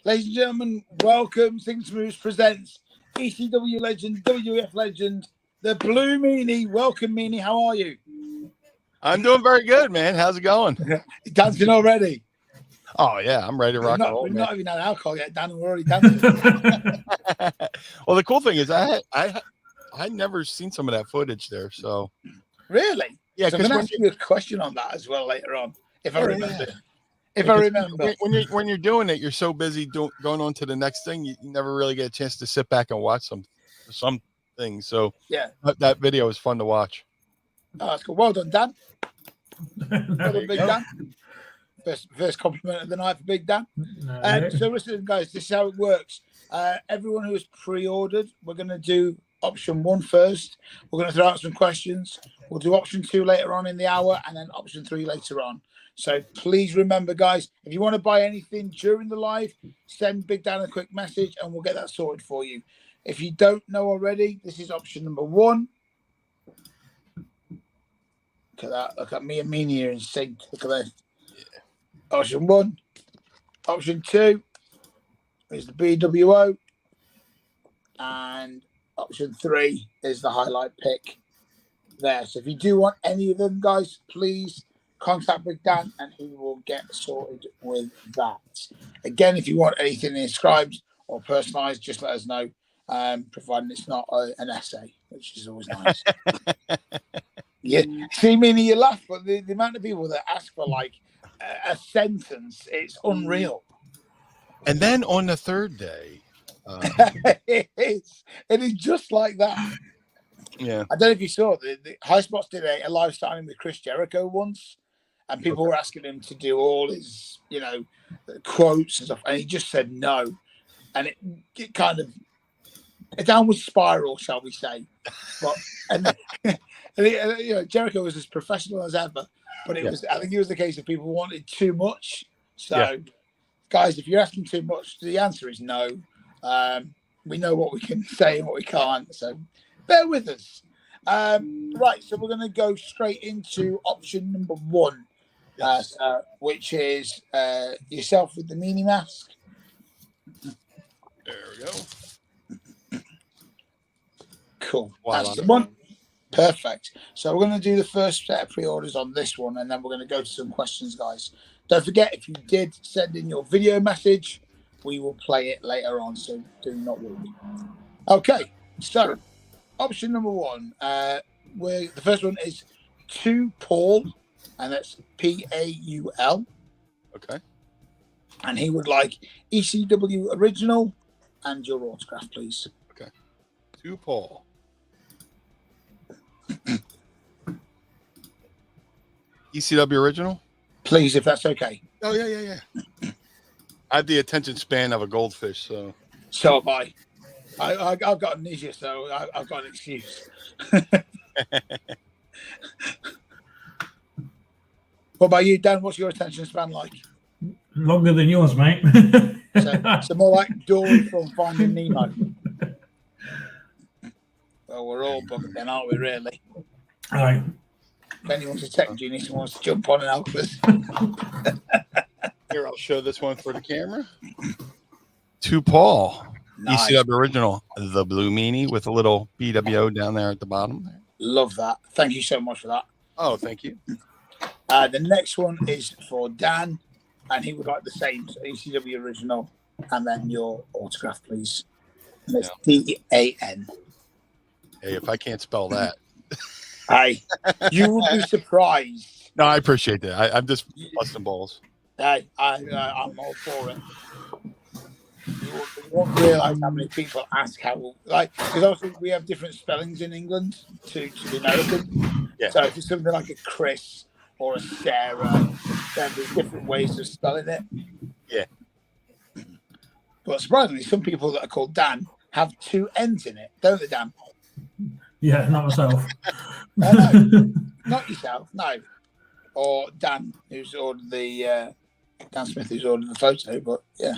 Ladies and gentlemen, welcome. Things Moves presents ECW legend, WF legend, the Blue Meanie. Welcome, Meanie. How are you? I'm doing very good, man. How's it going? Dancing already? Oh, yeah. I'm ready to rock and roll, We've man. not even had alcohol yet, Dan. We're already dancing. Well, the cool thing is I never seen some of that footage there. So Really? Yeah, so I'm going to ask you a question on that as well later on, if I remember. If I remember. When you're doing it, you're so busy going on to the next thing, you never really get a chance to sit back and watch some things. So yeah, that video is fun to watch. Oh, that's good. Well done, Dan. Well done, Big Dan. First compliment of the night for Big Dan. So listen, guys, this is how it works. Everyone who has pre-ordered, we're going to do option 1 first. We're going to throw out some questions. We'll do option 2 later on in the hour, and then option 3 later on. So please remember, guys, if you want to buy anything during the live, send Big Dan a quick message and we'll get that sorted for you. If you don't know already, this is option number 1. Look at that. Look at me and Meanie here in sync. Look at this. Yeah. Option 1. Option 2 is the BWO. And option 3 is the highlight pick there. So if you do want any of them, guys, please contact Big Dan and he will get sorted with that. Again, if you want anything inscribed or personalized, just let us know, providing it's not an essay, which is always nice. Yeah, see, Meanie, you laugh, but the amount of people that ask for like a sentence, it's unreal. And then on the third day, it is just like that. Yeah, I don't know if you saw the High Spots did a live signing with Chris Jericho once, and people were asking him to do all his, quotes and stuff, and he just said no, and it kind of a downward spiral, shall we say? But Jericho was as professional as ever, but I think it was the case of people wanted too much. So, guys, if you're asking too much, the answer is no. We know what we can say and what we can't, so bear with us. Right, so we're going to go straight into option number 1, which is yourself with the Meanie mask. There we go. Cool. That's the one. Perfect. So we're going to do the first set of pre-orders on this one, and then we're going to go to some questions, guys. Don't forget, if you did send in your video message, we will play it later on, so do not worry. Okay, so option number 1. The first one is to Paul, and that's Paul. Okay. And he would like ECW original and your autograph, please. Okay. To Paul. ECW original? Please, if that's okay. Oh, yeah. I have the attention span of a goldfish, so. So have I. I've got amnesia, so I've got an excuse. What about you, Dan? What's your attention span like? Longer than yours, mate. so more like Dory from Finding Nemo. Well, we're all bugged then, aren't we, really? Right. If anyone's a tech genius and wants to jump on and help us. Here, I'll show this one for the camera. To Paul. Nice. ECW original, the Blue Meanie with a little BWO down there at the bottom. Love that. Thank you so much for that. Oh, thank you. The next one is for Dan, and he would like the same. So ECW original, and then your autograph, please. And it's DAN. Hey, if I can't spell that. Hey, you would be surprised. No, I appreciate that. I'm just busting balls. Hey, I'm all for it. You won't realise how many people ask how, because obviously we have different spellings in England to the American. Yeah. So if it's something like a Chris or a Sarah, then there's different ways of spelling it. Yeah. But surprisingly, some people that are called Dan have 2 N's in it, don't they, Dan? Yeah, not myself. No, not yourself, no. Or Dan, who's ordered Dan Smith, who's ordered the photo, but yeah.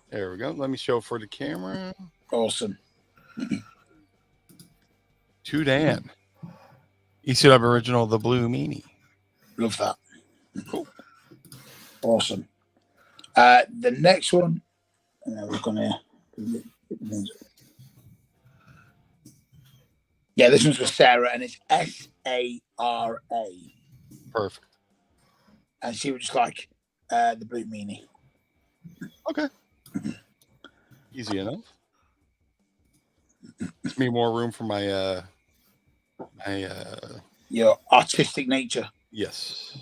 There we go. Let me show for the camera. Awesome. To Dan. ECW original, the Blue Meanie. Love that. Cool. Awesome. The next one, we're gonna. Yeah, this one's for Sarah, and it's Sara. Perfect. And she was just like the blue meanie. Okay. Easy enough. Gives me more room for my Your artistic nature. yes.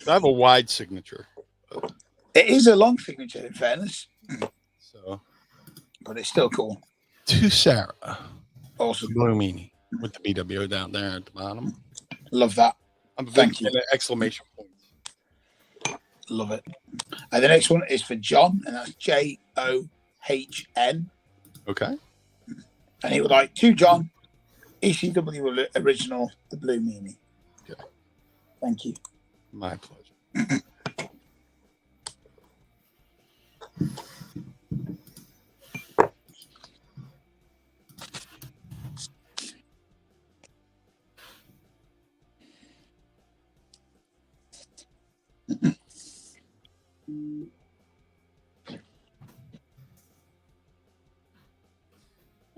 I have a wide signature. It is a long signature, in fairness. So, but it's still cool. To Sarah. Awesome. Blue meanie with the BWO down there at the bottom. Love that. I'm a Thank big you. Exclamation point. Love it. And the next one is for John, and that's JOHN. Okay. And he would like to John, ECW original, the blue meanie. Okay. Thank you. My pleasure.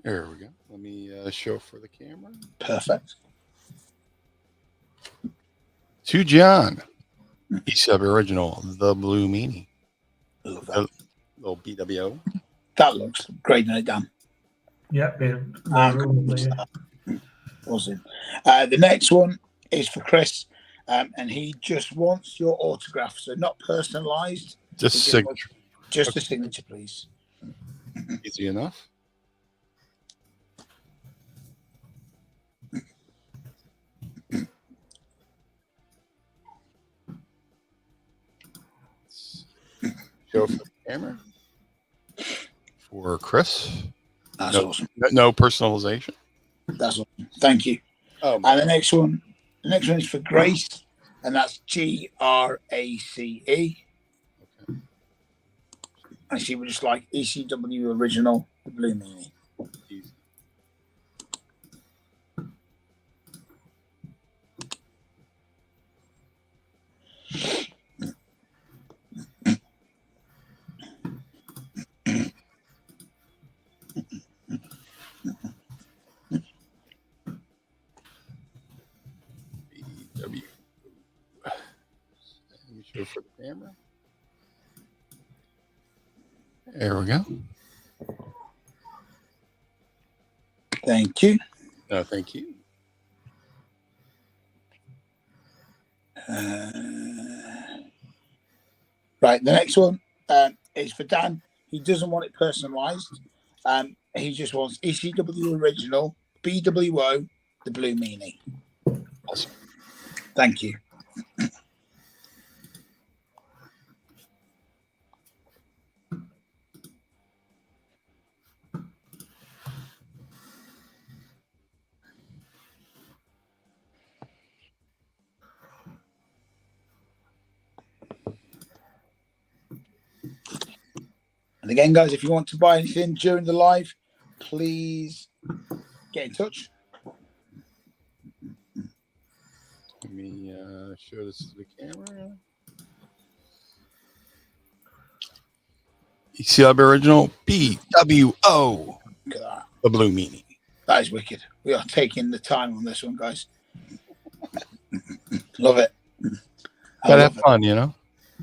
There we go. Let me show for the camera. Perfect. To John, ECW original, the blue meanie. Love that. Little BWO. That looks great, doesn't it, Dan? Yep. Awesome. The next one is for Chris, and he just wants your autograph, so not personalized. Just signature. Just a signature, please. Easy enough. Show for the camera. For Chris. That's awesome. No personalization. That's awesome. Thank you. Oh, and the next one is for Grace, and that's GRACE. Okay. And she would just like ECW original, the blue meanie. Easy. BW. Let me show for the camera. There we go. Thank you. No, thank you. Right, the next one is for Dan. He doesn't want it personalized. He just wants ECW original, BWO, the blue meanie. Awesome. Thank you. And again, guys, if you want to buy anything during the live, please get in touch. Let me show this to the camera. ECW original, BWO, Look at that. the blue meanie. That is wicked. We are taking the time on this one, guys. Love it. Gotta have fun, you know?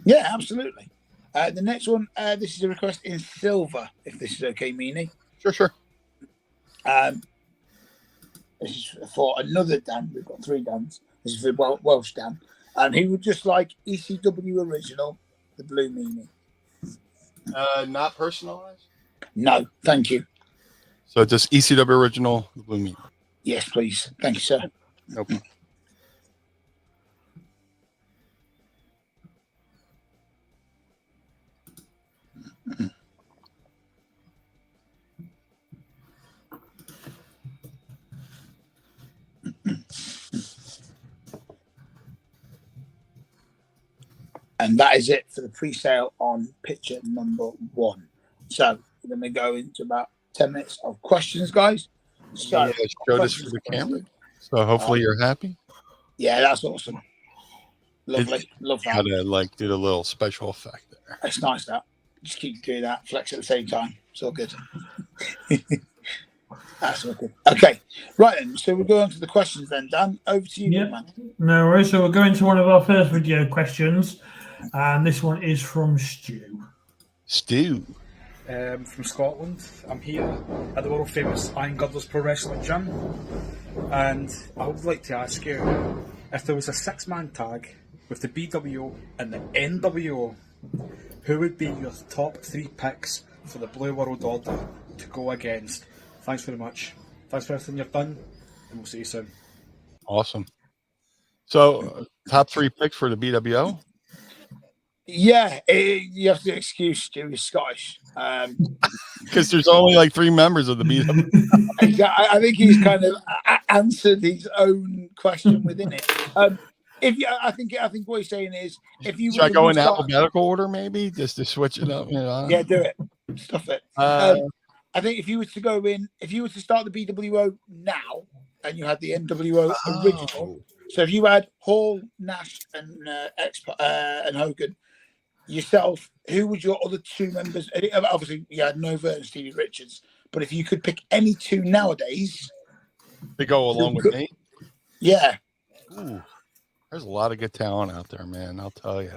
Yeah, absolutely. The next one, this is a request in silver, if this is okay, Meanie. Sure. This is for another Dan. We've got 3 Dans. This is for Welsh Dan. And he would just like ECW original, the blue meanie. Not personalized? No, thank you. So just ECW original, the blue meanie. Yes, please. Thank you, sir. Nope. And that is it for the pre-sale on picture number 1. So we're going to go into about 10 minutes of questions, guys. So yeah, show this for the camera. So hopefully you're happy. Yeah, that's awesome. Lovely. Love that. How to like do the little special effect there. It's nice that. Just keep doing that. Flex at the same time. It's all good. That's all good. Okay. Right then. So we'll go on to the questions then, Dan. Over to you, Yeah. man. No worries. So we're going to one of our first video questions, and this one is from Stu. Stu. From Scotland. I'm here at the world famous Iron Girdlers Pro Wrestling Gym, and I would like to ask you if there was a 6-man tag with the BWO and the NWO, who would be your top 3 picks for the Blue World Order to go against? Thanks very much. Thanks for everything you've done, and we'll see you soon. Awesome. So, top 3 picks for the BWO? Yeah, you have to excuse Stu. He's Scottish. Because there's only like 3 members of the BWO. I think he's kind of answered his own question within it. I think what he's saying is, if you should I go in alphabetical order, maybe just to switch it up? You know? Yeah, do it. Stuff it. I think if you were to go in, if you were to start the BWO now, and you had the NWO original, so if you had Hall, Nash, and and Hogan, yourself, who would your other 2 members? Obviously, you had Nova and Stevie Richards, but if you could pick any 2 nowadays to go along with me, yeah. Ooh, there's a lot of good talent out there, man. I'll tell you.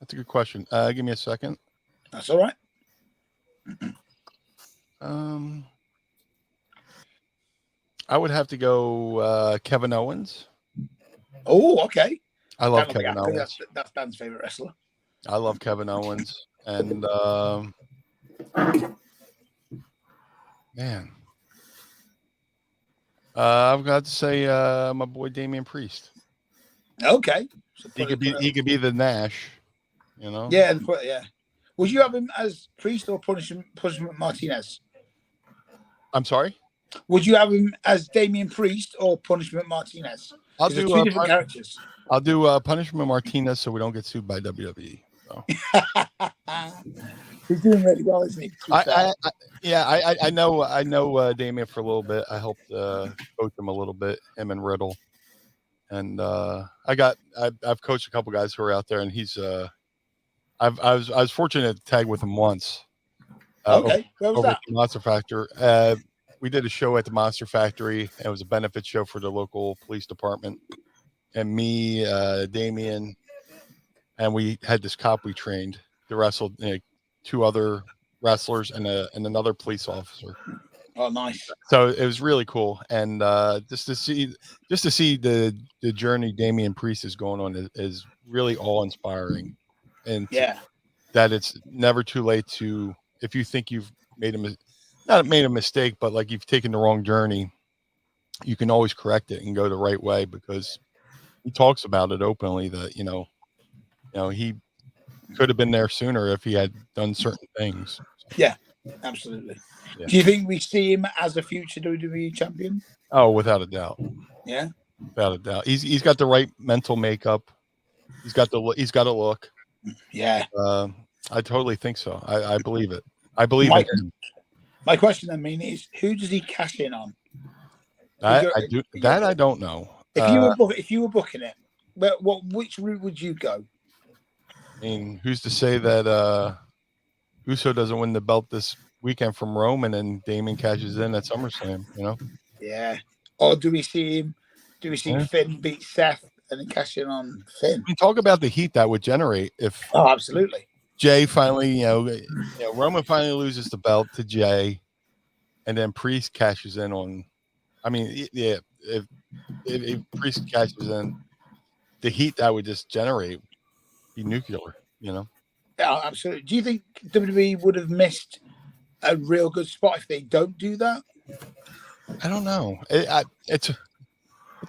That's a good question. Give me a second. That's all right. I would have to go Kevin Owens. Oh, okay. I love Kevin Owens. That's Dan's favorite wrestler. I love Kevin Owens, and man, I've got to say my boy Damian Priest. Okay, so he could be the Nash, you know. Yeah, yeah. Would you have him as Priest or Punishment Martinez? I'm sorry. Would you have him as Damian Priest or Punishment Martinez? I'll do 2 different characters. I'll do Punishment Martinez so we don't get sued by WWE. So. He's doing really well, isn't he? I know Damian for a little bit. I helped coach him a little bit, him and Riddle, and I've coached a couple guys who are out there, and he's I was fortunate to tag with him once. Okay, where was that? At the Monster Factory. We did a show at the Monster Factory. It was a benefit show for the local police department, and me, Damian, and we had this cop we trained to wrestle 2 other wrestlers and another police officer. Oh, nice! So it was really cool, and just to see the journey Damian Priest is going on is really awe-inspiring, and that it's never too late to, if you think you've not made a mistake, but like you've taken the wrong journey, you can always correct it and go the right way, because he talks about it openly that he could have been there sooner if he had done certain things. Yeah, absolutely. Yeah. Do you think we see him as a future WWE champion? Oh, without a doubt. Yeah, without a doubt. He's got the right mental makeup. He's got a look. Yeah, I totally think so. I believe it. I believe it. My question then, Meanie, is who does he cash in on? I don't know. If you were booking it, which route would you go? I mean, who's to say that Uso doesn't win the belt this weekend from Rome, and then Damon cashes in at SummerSlam? You know? Yeah. Or do we see him? Finn beat Seth and then cash in on Finn? I mean, talk about the heat that would generate if. Oh, absolutely. Jay finally, Roman finally loses the belt to Jay, and then Priest cashes in on. I mean, yeah, if Priest cashes in, the heat that would just generate be nuclear, you know. Yeah, absolutely. Do you think WWE would have missed a real good spot if they don't do that? I don't know. It's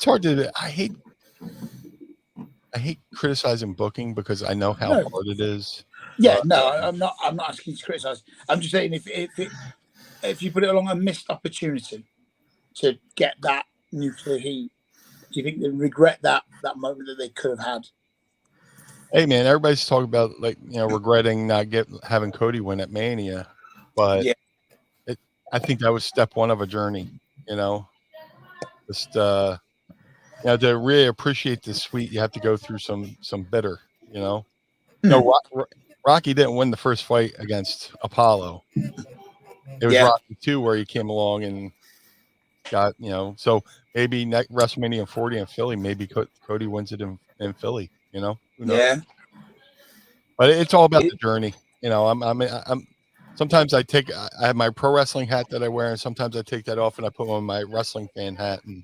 hard to. I hate criticizing booking because I know how hard it is. Yeah, I'm not asking you to criticize. I'm just saying if you put it along a missed opportunity to get that nuclear heat, do you think they regret that moment that they could have had? Hey man, everybody's talking about regretting not having Cody win at Mania, but I think that was step one of a journey. You know, Just to really appreciate the sweet, you have to go through some bitter. No, Rocky didn't win the first fight against Apollo. It was Rocky 2 where he came along and got, so maybe WrestleMania 40 in Philly, maybe Cody wins it in Philly, Who knows? Yeah. But it's all about the journey. I'm sometimes I have my pro wrestling hat that I wear, and sometimes I take that off and I put on my wrestling fan hat, and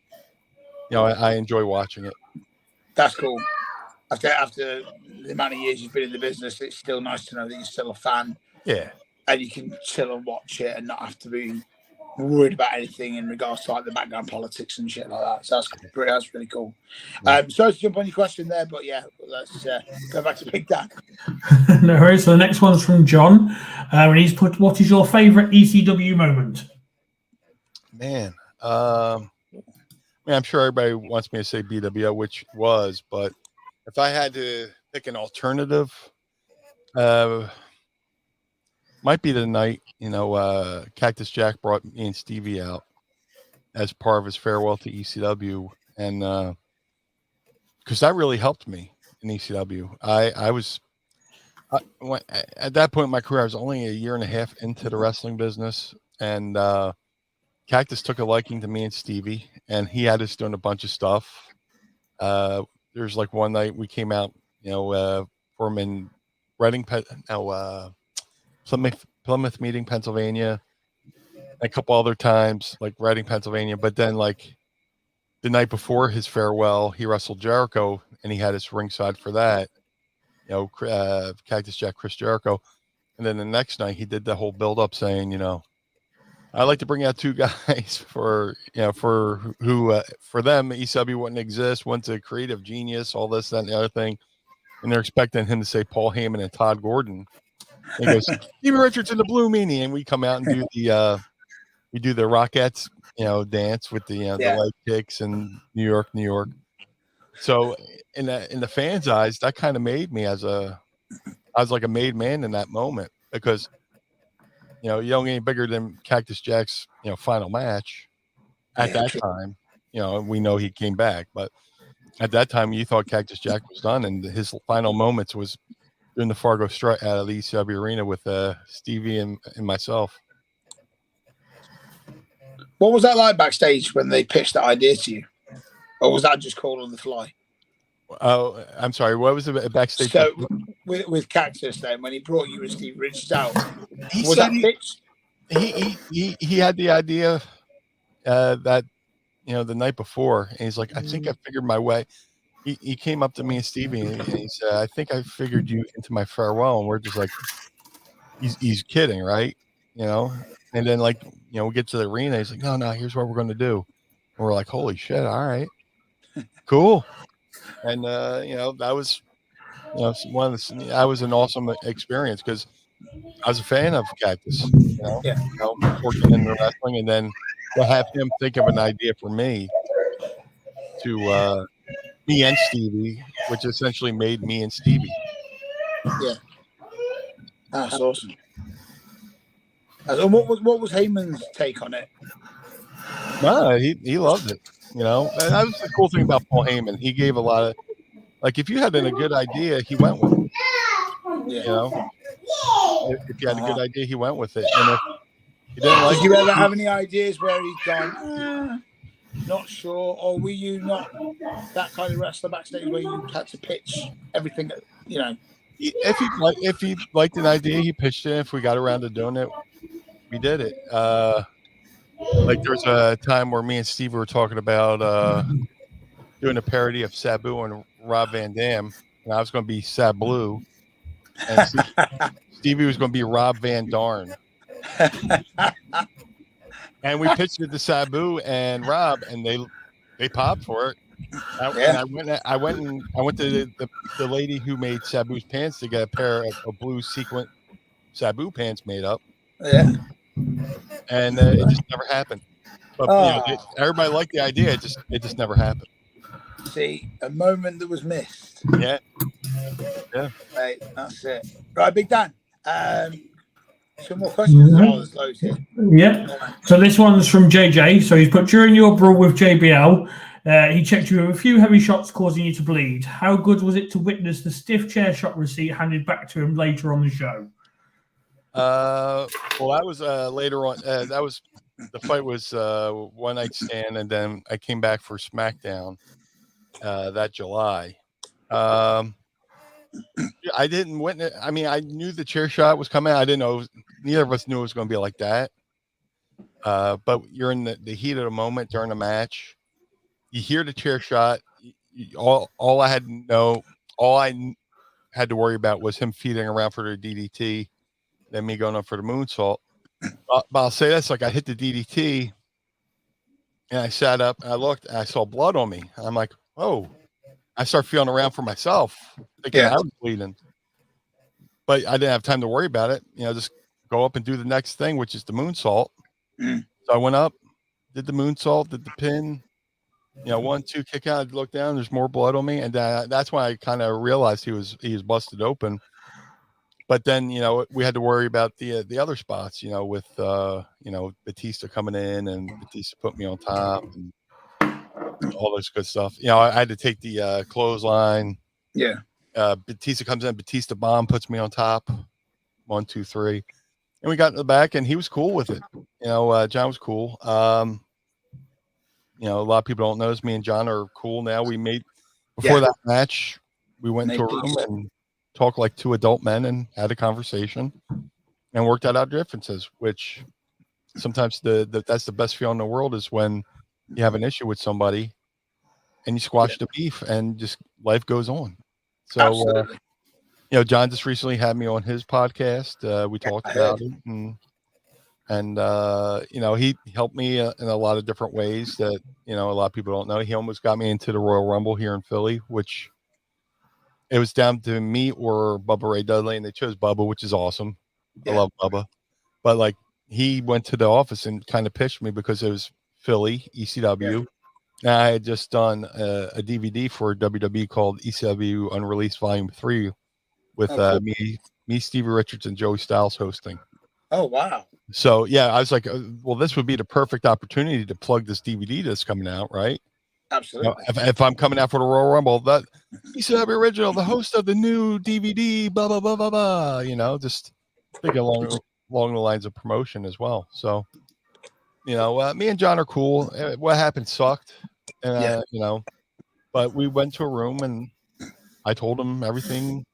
I enjoy watching it. That's cool. After the amount of years you've been in the business, it's still nice to know that you're still a fan. Yeah. And you can chill and watch it and not have to be worried about anything in regards to like the background politics and shit like that. So that's really cool. Sorry to jump on your question there, but yeah, let's go back to Big Dan. No worries. So the next one's from John, and he's put, "What is your favourite ECW moment?" Man, I'm sure everybody wants me to say BWO, which was, but if I had to pick an alternative, might be the night, Cactus Jack brought me and Stevie out as part of his farewell to ECW. And because that really helped me in ECW. At that point in my career, I was only a year and a half into the wrestling business. And Cactus took a liking to me and Stevie, and he had us doing a bunch of stuff. There's like one night we came out, for him in Reading, Plymouth Meeting, Pennsylvania, a couple other times, like Reading, Pennsylvania. But then, like the night before his farewell, he wrestled Jericho, and he had us ringside for that. Cactus Jack, Chris Jericho, and then the next night he did the whole build up, saying, I'd like to bring out two guys for them ECW wouldn't exist. One's a creative genius, all this, that, and the other thing, and they're expecting him to say Paul Heyman and Todd Gordon. He goes, Stevie Richards and the Blue Meanie, and we come out and do the Rockettes, dance with the leg kicks and New York. So in the fans' eyes, that kind of made me I was like a made man in that moment, because you don't get any bigger than Cactus Jack's final match at that time. We know he came back, but at that time you thought Cactus Jack was done, and his final moments was doing the Fargo strut out of the ECW arena with Stevie and myself. What was that like backstage when they pitched that idea to you? Or was that just called on the fly? Oh, I'm sorry. What was it backstage? So with Cactus then, when he brought you and Steve Richards out, was that pitched? He had the idea that, the night before, and he's like, I think I figured my way. He came up to me and Stevie, and he said, I think I figured you into my farewell. And we're just like, he's kidding, right? And then we get to the arena. He's like, no, here's what we're going to do. And we're like, holy shit. All right, cool. And, that was, that was an awesome experience, because I was a fan of Cactus, working in the wrestling, and then to have him think of an idea for me to, me and Stevie, which essentially made me and Stevie. Yeah, that's awesome. And what was Heyman's take on it? No, he loved it. And that was the cool thing about Paul Heyman. He gave a lot of, like, if you had a good idea, he went with it. If you had a good idea, he went with it. And if you didn't like, did you ever have any ideas where he'd gone, not sure, or were you not that kind of wrestler backstage where you had to pitch everything? If he liked an idea, he pitched it. If we got around to doing it, we did it. Like there was a time where me and Steve were talking about doing a parody of Sabu and Rob Van Dam, and I was going to be Sabu, and Stevie was going to be Rob Van Darn. And we pitched it to Sabu and Rob, and they popped for it. And I went to the lady who made Sabu's pants to get a pair of blue sequin Sabu pants made up. Yeah. And it just never happened. But everybody liked the idea. It just never happened. See, a moment that was missed. Yeah. Right, that's it. Right, Big Dan. Some more questions. Mhm. Oh, there's loads here. Yeah. So this one's from JJ. So he's put, during your brawl with JBL, he checked you with a few heavy shots causing you to bleed. How good was it to witness the stiff chair shot receipt handed back to him later on the show? Well, that was later on. That was the fight was one night stand, and then I came back for SmackDown that July. I didn't witness. I mean, I knew the chair shot was coming. I didn't know. Neither of us knew it was going to be like that. But you're in the heat of the moment during a match. You hear the chair shot. All I had to know, all I had to worry about was him feeding around for the DDT, then me going up for the moonsault. But I'll say this: like I hit the DDT, and I sat up, and I looked, and I saw blood on me. I'm like, oh. I start feeling around for myself, thinking I was bleeding. But I didn't have time to worry about it. Just go up and do the next thing, which is the moonsault. So I went up, did the moonsault, did the pin. 1, 2, kick out, look down. There's more blood on me, and that's when I kind of realized he was busted open. But then we had to worry about the other spots. With Batista coming in and Batista put me on top and all this good stuff. I had to take the clothesline. Yeah. Batista comes in, Batista bomb puts me on top. 1, 2, 3. And we got in the back, and he was cool with it. John was cool. A lot of people don't know this. Me and John are cool now. We made before that match, we went into a room and talked like two adult men and had a conversation and worked out our differences, which sometimes that's the best feeling in the world is when you have an issue with somebody and you squash the beef and just life goes on. So, John just recently had me on his podcast. We talked about it and he helped me in a lot of different ways that, a lot of people don't know. He almost got me into the Royal Rumble here in Philly, which it was down to me or Bubba Ray Dudley, and they chose Bubba, which is awesome. I love Bubba. But like he went to the office and kind of pitched me because it was Philly, ECW. And I had just done a DVD for WWE called ECW Unreleased Volume 3 with me, Stevie Richards, and Joey Styles hosting. Oh, wow. So, I was like, well, this would be the perfect opportunity to plug this DVD that's coming out, right? Absolutely. If I'm coming out for the Royal Rumble, that ECW Original, the host of the new DVD, blah, blah, blah, blah, blah, just thinking along the lines of promotion as well. So, me and John are cool. What happened sucked. But we went to a room and I told him everything,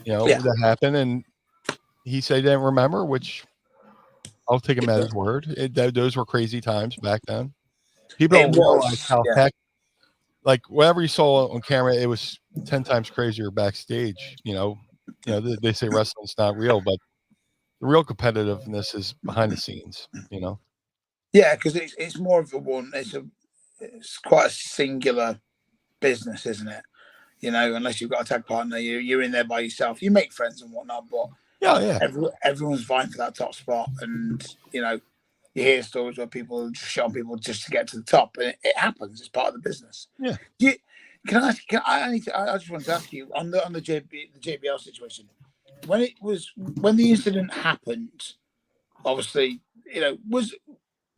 that happened. And he said he didn't remember, which I'll take him at his word. Those were crazy times back then. People don't realize how heck, like whatever you saw on camera, it was 10 times crazier backstage. They say wrestling's not real, but the real competitiveness is behind the scenes. Yeah, because it's more of a one. It's quite a singular business, isn't it? Unless you've got a tag partner, you're in there by yourself. You make friends and whatnot, but everyone's vying for that top spot, and you hear stories where people shit on people just to get to the top, and it happens. It's part of the business. Yeah. I just wanted to ask you on the JBL situation when the incident happened. Obviously,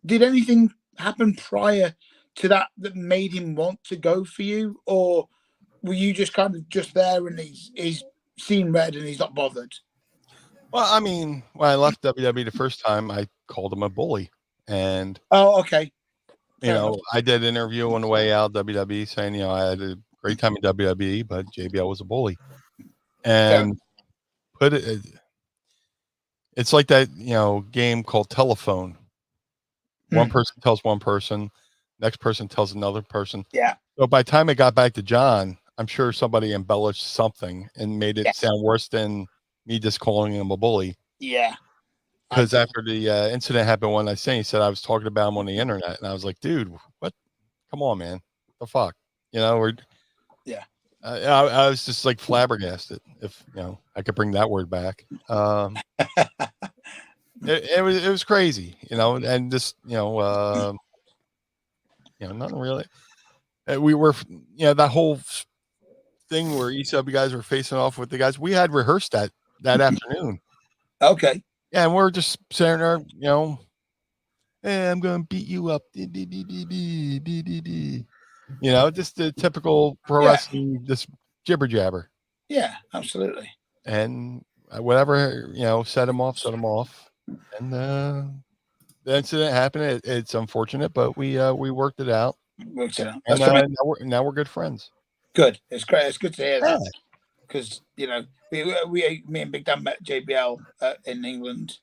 did anything happen prior to that made him want to go for you, or were you just kind of just there and he's seen red and he's not bothered? Well, I mean, when I left WWE the first time, I called him a bully, and okay, I did an interview on the way out WWE saying, I had a great time in WWE, but JBL was a bully, and it's like that, game called telephone. One person tells one person, next person tells another person. Yeah. So by the time it got back to John, I'm sure somebody embellished something and made it sound worse than me just calling him a bully. Yeah. Because after the incident happened one night, he said I was talking about him on the internet, and I was like, dude, what? Come on, man. The fuck? I was just like flabbergasted, if I could bring that word back. It was crazy, and just nothing really. We were, that whole thing where ECW guys were facing off with the guys. We had rehearsed that afternoon. Okay. Yeah, and we're just sitting there, you know, hey, I'm going to beat you up. You know, just the typical pro wrestling, just jibber jabber. Yeah, absolutely. And whatever, you know, set him off. And the incident happened. It's unfortunate, but we worked it out. And now we're good friends. Good. It's great. It's good to hear that. Because, you know, me and Big Dan met JBL in England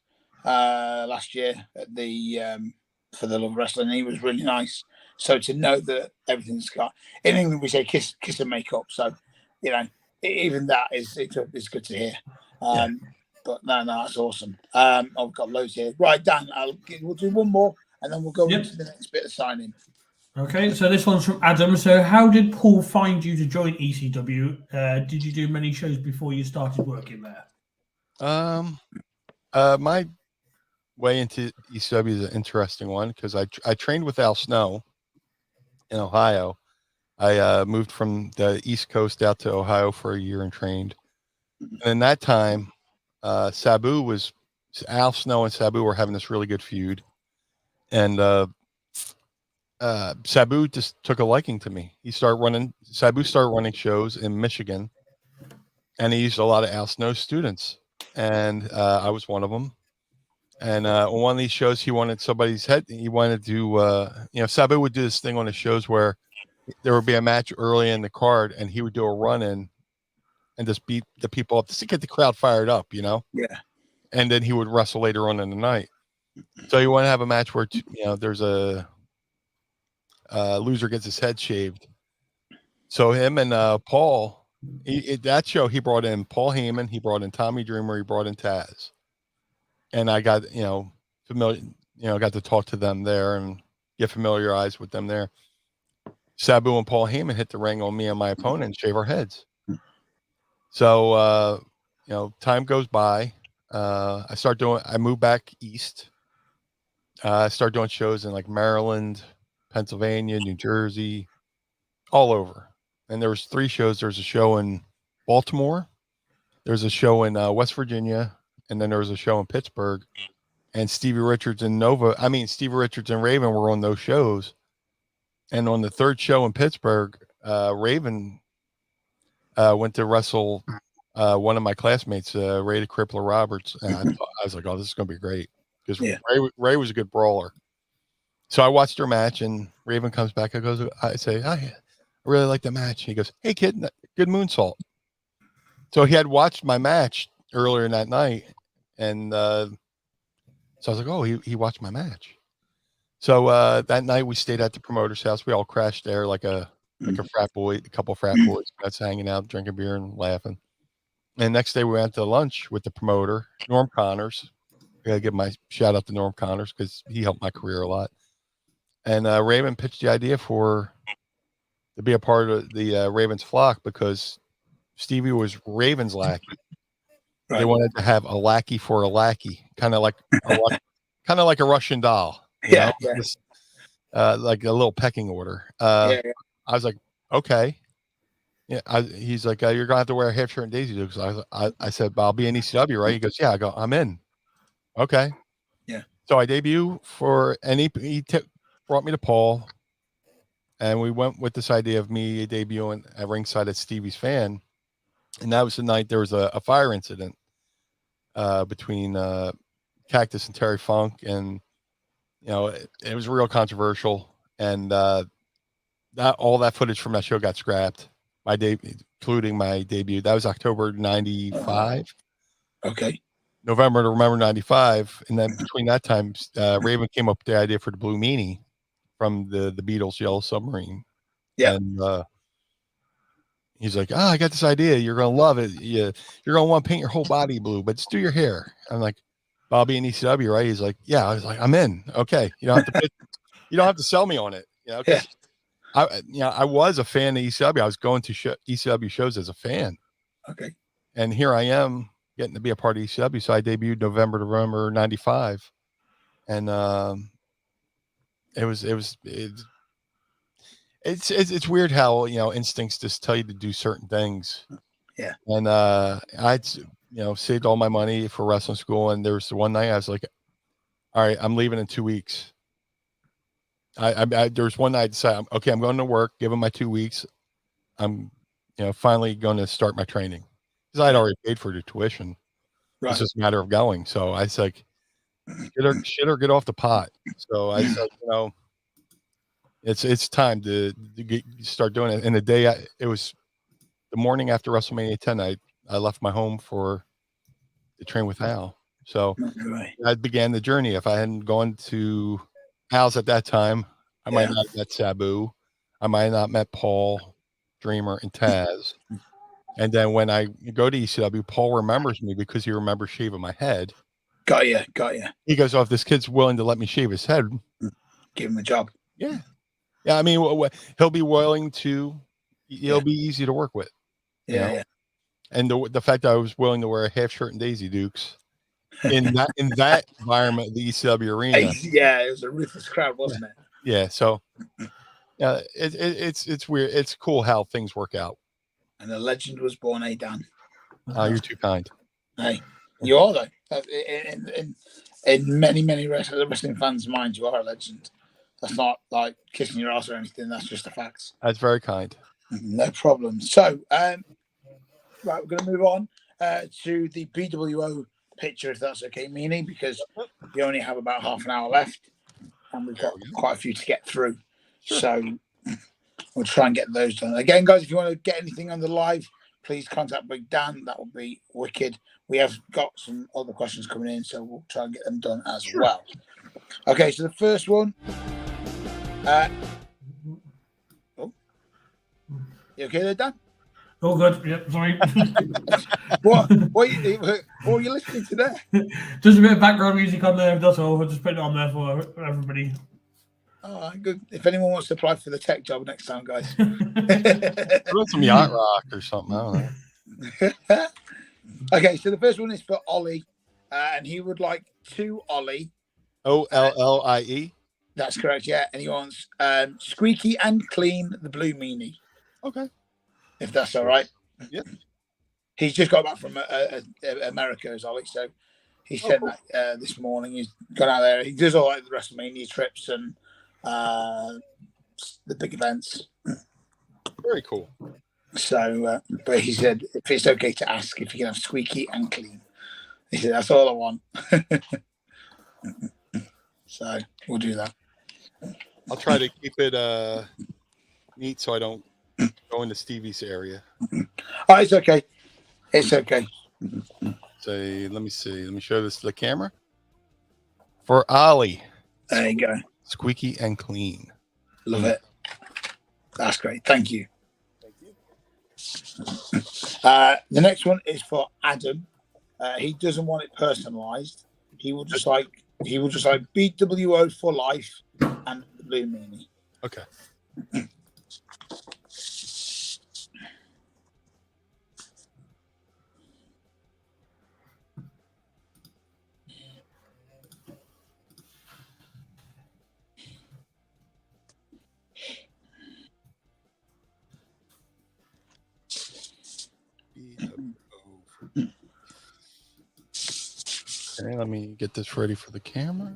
last year at the for the Love of Wrestling. He was really nice. So to know that everything's got in England, we say kiss and make up. So, you know, even that it's good to hear. But no, that's awesome. I've got loads here. Right, Dan, we'll do one more and then we'll go into the next bit of signing. Okay, so this one's from Adam. So how did Paul find you to join ECW? Did you do many shows before you started working there? My way into ECW is an interesting one because I trained with Al Snow in Ohio. I moved from the East Coast out to Ohio for a year and trained. And in that time, Al Snow and Sabu were having this really good feud. And Sabu just took a liking to me. Sabu started running shows in Michigan, and he used a lot of Al Snow students. And I was one of them. And on one of these shows, he wanted somebody's head. He wanted to, Sabu would do this thing on his shows where there would be a match early in the card, and he would do a run in and just beat the people up to get the crowd fired up, you know? Yeah. And then he would wrestle later on in the night. So you want to have a match where, there's a loser gets his head shaved. So him and Paul, that show, he brought in Paul Heyman, he brought in Tommy Dreamer, he brought in Taz. And I got, familiar, got to talk to them there and get familiarized with them there. Sabu and Paul Heyman hit the ring on me and my opponent and shave our heads. So, time goes by. I moved back east. I started doing shows in like Maryland, Pennsylvania, New Jersey, all over. And there was 3 shows. There's a show in Baltimore. There's a show in West Virginia. And then there was a show in Pittsburgh. And Stevie Richards and Raven were on those shows. And on the 3rd show in Pittsburgh, Raven went to wrestle one of my classmates, Ray the Crippler Roberts. And I was like, oh, this is going to be great. Because Ray was a good brawler. So I watched her match, and Raven comes back. I say, I really like the match. He goes, hey, kid, good moonsault. So he had watched my match earlier that night. And so I was like, oh, he watched my match. So that night we stayed at the promoter's house. We all crashed there like a frat boy, a couple of frat boys. That's hanging out, drinking beer and laughing. And next day we went to lunch with the promoter, Norm Connors. I gotta give my shout out to Norm Connors because he helped my career a lot. And Raven pitched the idea to be a part of the Ravens flock because Stevie was Raven's lackey. Right. They wanted to have a lackey for a lackey, kind of like a Russian doll. You know? Like a little pecking order. I was like, okay. Yeah, he's like, you're gonna have to wear a half shirt and Daisy Dukes. I said, but I'll be in ECW, right? He goes, yeah. I go, I'm in. Okay. Yeah. So I debut he brought me to Paul, and we went with this idea of me debuting at ringside at Stevie's Fan, and that was the night there was a fire incident between Cactus and Terry Funk, and it was real controversial, and all that footage from that show got scrapped. Including my debut. That was October 95. Okay. November to remember 95. And then between that time, Raven came up with the idea for the Blue Meanie from the Beatles' Yellow Submarine. Yeah. And he's like, I got this idea. You're going to love it. You're going to want to paint your whole body blue, but just do your hair. I'm like, Bobby in ECW, right? He's like, yeah. I was like, I'm in. Okay. You don't have to sell me on it. Yeah. I was a fan of ECW. I was going to ECW shows as a fan. Okay. And here I am getting to be a part of ECW. So I debuted November 95. And it's weird how, instincts just tell you to do certain things. Yeah. And saved all my money for wrestling school. And there was the one night I was like, all right, I'm leaving in 2 weeks. There was one night I decided, okay, I'm going to work, give them my 2 weeks. I'm, finally going to start my training because I'd already paid for the tuition. Right. It's just a matter of going. So I was like, shit or get off the pot. So I said, it's time to start doing it. And the day it was the morning after WrestleMania 10, I left my home to train with Al. So I began the journey. If I hadn't gone to Al's at that time, I might not have met Sabu. I might not have met Paul, Dreamer, and Taz. And then when I go to ECW, Paul remembers me because he remembers shaving my head. Got you. He goes, "Oh, if this kid's willing to let me shave his head, give him a job." Yeah. I mean, he'll be willing to. He'll be easy to work with. Yeah. And the fact that I was willing to wear a half shirt and Daisy Dukes in that environment, the ECW arena. Yeah, it was a ruthless crowd, wasn't it? Yeah. So, it's weird. It's cool how things work out. And a legend was born, Dan. Oh, you're too kind. Hey, you are though. In many wrestling fans' minds, you are a legend. That's not like kissing your ass or anything. That's just a fact. That's very kind. No problem. So, right, we're going to move on to the BWO picture, if that's okay, Meanie, because we only have about half an hour left, and we've got quite a few to get through. Sure. So we'll try and get those done. Again, guys, if you want to get anything on the live, please contact Big Dan. That would be wicked. We have got some other questions coming in, so we'll try and get them done as well. Okay, so the first one. You okay there, Dan? Oh, good. Yep, sorry. what are you listening to there? Just a bit of background music on there. That's all. I'll just put it on there for everybody. Oh, good. If anyone wants to apply for the tech job next time, guys. Put some yacht rock or something. I don't know. Okay, so the first one is for Ollie, and he would like 2 Ollie. OLLIE. That's correct, yeah. And he wants Squeaky and Clean, the Blue Meanie. Okay. If that's all right. Yep. He's just got back from America, as Ollie, so he said that this morning. He's gone out there. He does all like the WrestleMania trips and the big events. Very cool. So, but he said if it's okay to ask if you can have Squeaky and Clean. He said that's all I want. So we'll do that. I'll try to keep it neat so I don't go into Stevie's area. Oh, it's okay. It's okay. So let me see. Let me show this to the camera. For Ollie. There you go. Squeaky and Clean. Love it. That's great. Thank you. The next one is for Adam. He doesn't want it personalized. He will just like BWO for life and the Blue Meanie. Okay. Okay, let me get this ready for the camera.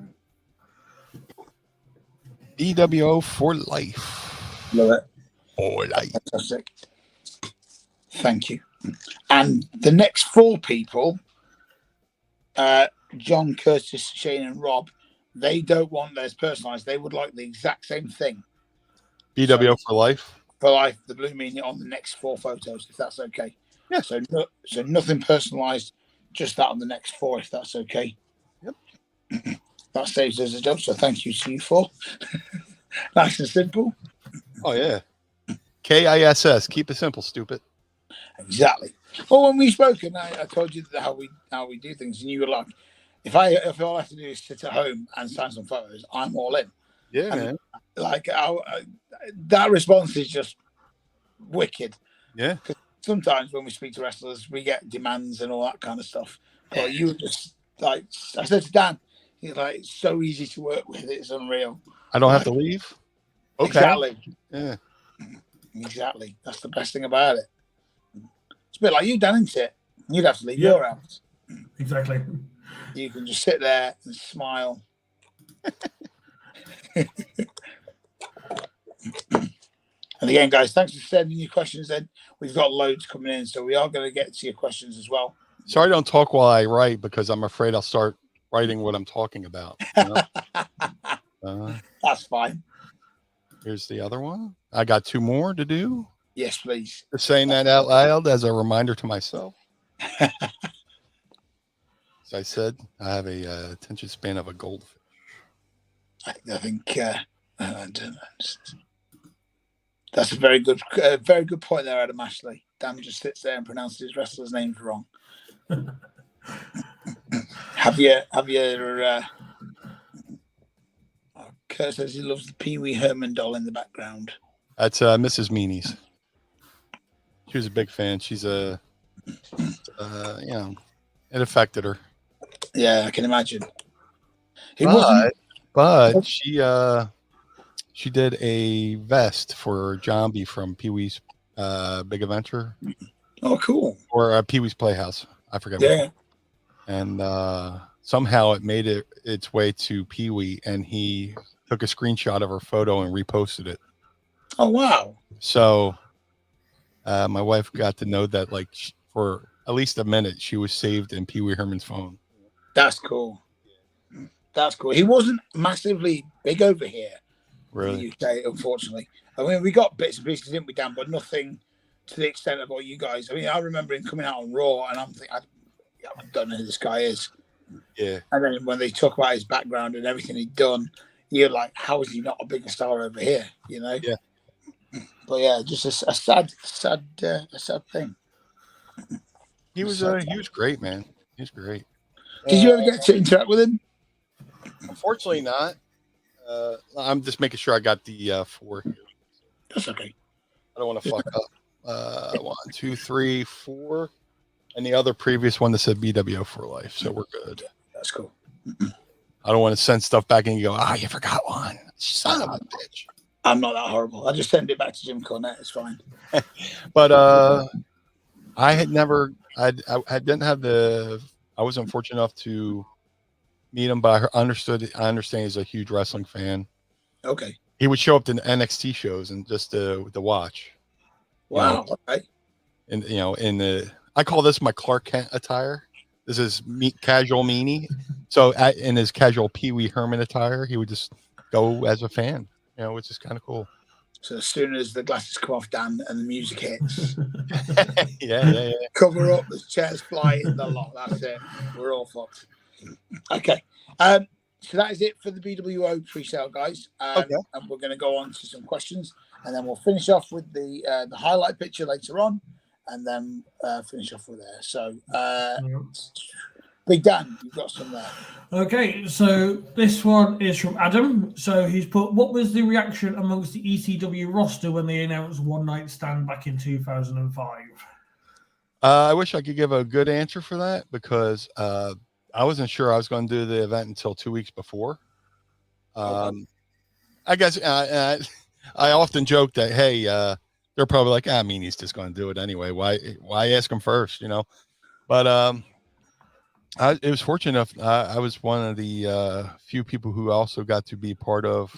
BWO for life. Love it. For life. Fantastic. Thank you. And the next 4 people, John, Curtis, Shane, and Rob, they don't want theirs personalized. They would like the exact same thing. BWO for life. For life, the Blue Meanie on the next 4 photos, if that's okay. Yeah. So nothing personalized, just that on the next 4, if that's okay. Yep. That saves us a job, so thank you to you 4. Nice and simple. Oh yeah. KISS. Keep it simple, stupid. Exactly. Well, when we spoke, and I told you how we do things, and you were like, if all I have to do is sit at home and sign some photos, I'm all in. Yeah, and man. Like that response is just wicked. Yeah. Sometimes when we speak to wrestlers, we get demands and all that kind of stuff. But you were just like, I said to Dan, he's like, it's so easy to work with. It's unreal. I don't have to leave. Okay. Exactly. Yeah. Exactly. That's the best thing about it. It's a bit like you, Dan, isn't it? You'd have to leave your house. Exactly. You can just sit there and smile. And again, guys, thanks for sending your questions in. We've got loads coming in, so we are going to get to your questions as well. Sorry, I don't talk while I write because I'm afraid I'll start writing what I'm talking about. You know? That's fine. Here's the other one. I got 2 more to do. Yes, please. Just saying that out loud as a reminder to myself. As I said, I have a attention span of a goldfish. I think I don't know. That's a very good point there, Adam Ashley. Dan just sits there and pronounces his wrestlers' names wrong. Have you? Kurt says he loves the Pee Wee Herman doll in the background. That's Mrs. Meanie's. She was a big fan. She's it affected her. Yeah, I can imagine. But she did a vest for Zombie from Pee Wee's Big Adventure. Oh, cool. Or Pee Wee's Playhouse. I forget. Yeah. And somehow it made its way to Pee Wee, and he took a screenshot of her photo and reposted it. Oh, wow. So my wife got to know that, like, for at least a minute, she was saved in Pee Wee Herman's phone. That's cool. That's cool. He wasn't massively big over here. Really? In the UK, unfortunately. I mean, we got bits and pieces, didn't we, Dan? But nothing to the extent of what you guys. I mean, I remember him coming out on Raw, and I'm thinking, I don't know who this guy is. Yeah. And then when they talk about his background and everything he'd done, you're like, how is he not a bigger star over here? You know? Yeah. But yeah, just a sad thing. He was great, man. He was great. Did you ever get to interact with him? Unfortunately, not. I'm just making sure I got the 4 here. That's okay. I don't want to fuck up. 1, 2, 3, 4, and the other previous one that said BWO for life. So we're good. That's cool. I don't want to send stuff back and you go, you forgot one. Son of a bitch. I'm not that horrible. I just send it back to Jim Cornette. It's fine. But I had never. I didn't have the. I was unfortunate enough to meet him, but I understand he's a huge wrestling fan. Okay. He would show up to NXT shows and just to watch. Wow. Okay. And in the I call this my Clark Kent attire. This is casual Meanie. So in his casual Pee Wee Herman attire, he would just go as a fan. Which is kind of cool. So as soon as the glasses come off, Dan, and the music hits, yeah. Cover up, the chairs fly in the lot. That's it. We're all fucked. Okay. So that is it for the BWO pre-sale, guys. Okay. And we're going to go on to some questions, and then we'll finish off with the highlight picture later on, and then finish off with there. So, Big Dan, you've got some there. Okay, so this one is from Adam. So he's put, what was the reaction amongst the ECW roster when they announced One Night Stand back in 2005? I wish I could give a good answer for that because I wasn't sure I was going to do the event until 2 weeks before. I guess I often joke that, hey, they're probably like, Meanie's just going to do it anyway. Why ask him first, But it was fortunate enough. I was one of the few people who also got to be part of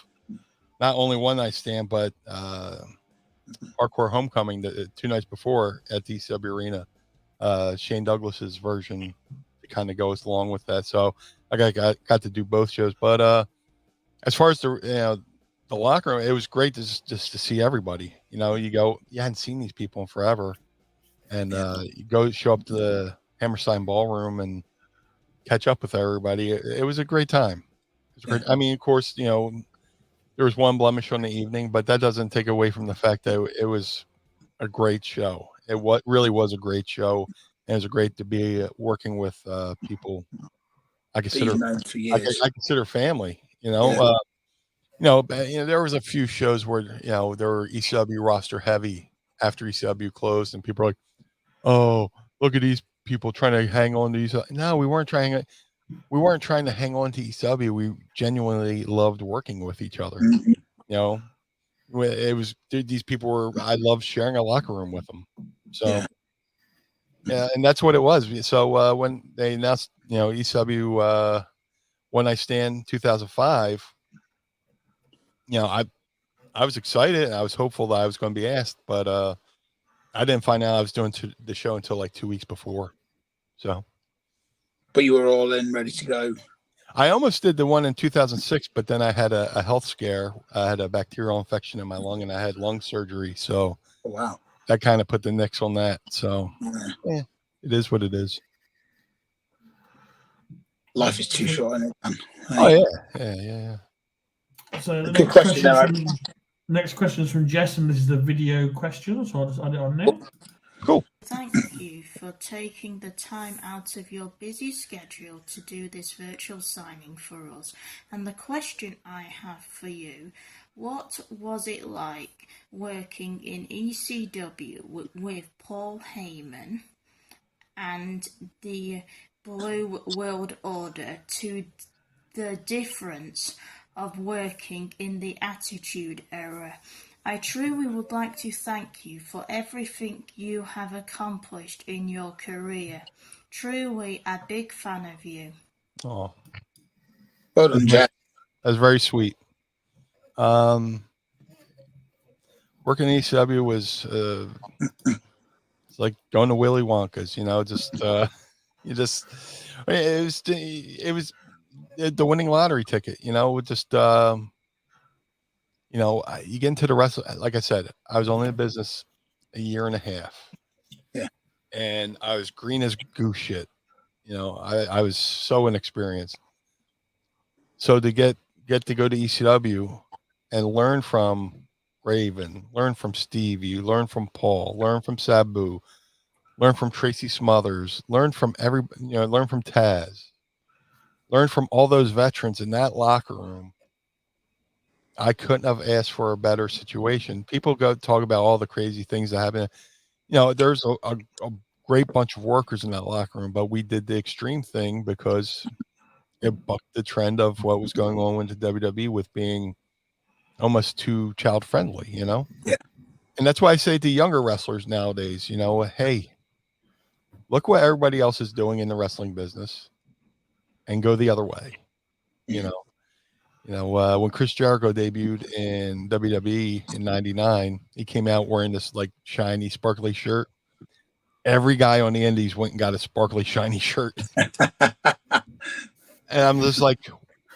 not only One Night Stand, but Hardcore Homecoming the 2 nights before at the ECW Arena. Shane Douglas's version kind of goes along with that. So I got to do both shows. But as far as the locker room, it was great just to see everybody. You hadn't seen these people in forever, and you go show up to the Hammerstein Ballroom and catch up with everybody. It was a great time. It was great. I mean, of course, there was one blemish on the evening, but that doesn't take away from the fact that it was a great show. It really was a great show, and it was great to be working with people I consider family. There was a few shows where there were ECW roster heavy after ECW closed, and people were like, "Oh, look at these people trying to hang on to ECW." No, we weren't trying to hang on to ECW. We genuinely loved working with each other. It was these people I loved sharing a locker room with them. So Yeah, and that's what it was. So when they announced, ECW One Night Stand 2005, I was excited. I was hopeful that I was going to be asked, but I didn't find out I was doing the show until like 2 weeks before. So, but you were all in, ready to go. I almost did the one in 2006, but then I had a health scare. I had a bacterial infection in my lung, and I had lung surgery. So, oh, wow, that kind of put the nix on that. So, it is what it is. Life is too short, isn't it? Oh yeah. So the next question is from Jess, and this is the video question. So I'll just add it on there. Cool. Thank you for taking the time out of your busy schedule to do this virtual signing for us. And the question I have for you, what was it like working in ECW with Paul Heyman and the Blue World Order, to the difference of working in the Attitude Era? I truly would like to thank you for everything you have accomplished in your career. Truly a big fan of you. Oh, well done, Jack. That's very sweet. Working in ECW was it's like going to Willy Wonka's. It was the winning lottery ticket. You get into the wrestling. Like I said, I was only in business a year and a half. Yeah. And I was green as goose shit. I was so inexperienced. So to get to go to ECW and learn from Raven, learn from Stevie, learn from Paul, learn from Sabu, learn from Tracy Smothers, learn from learn from Taz, learn from all those veterans in that locker room. I couldn't have asked for a better situation. People go talk about all the crazy things that happen. There's a great bunch of workers in that locker room, but we did the extreme thing because it bucked the trend of what was going on with the WWE with being almost too child friendly, Yeah. And that's why I say to younger wrestlers nowadays, hey, look what everybody else is doing in the wrestling business and go the other way. When Chris Jericho debuted in WWE in '99, he came out wearing this like shiny, sparkly shirt. Every guy on the indies went and got a sparkly, shiny shirt. And I'm just like,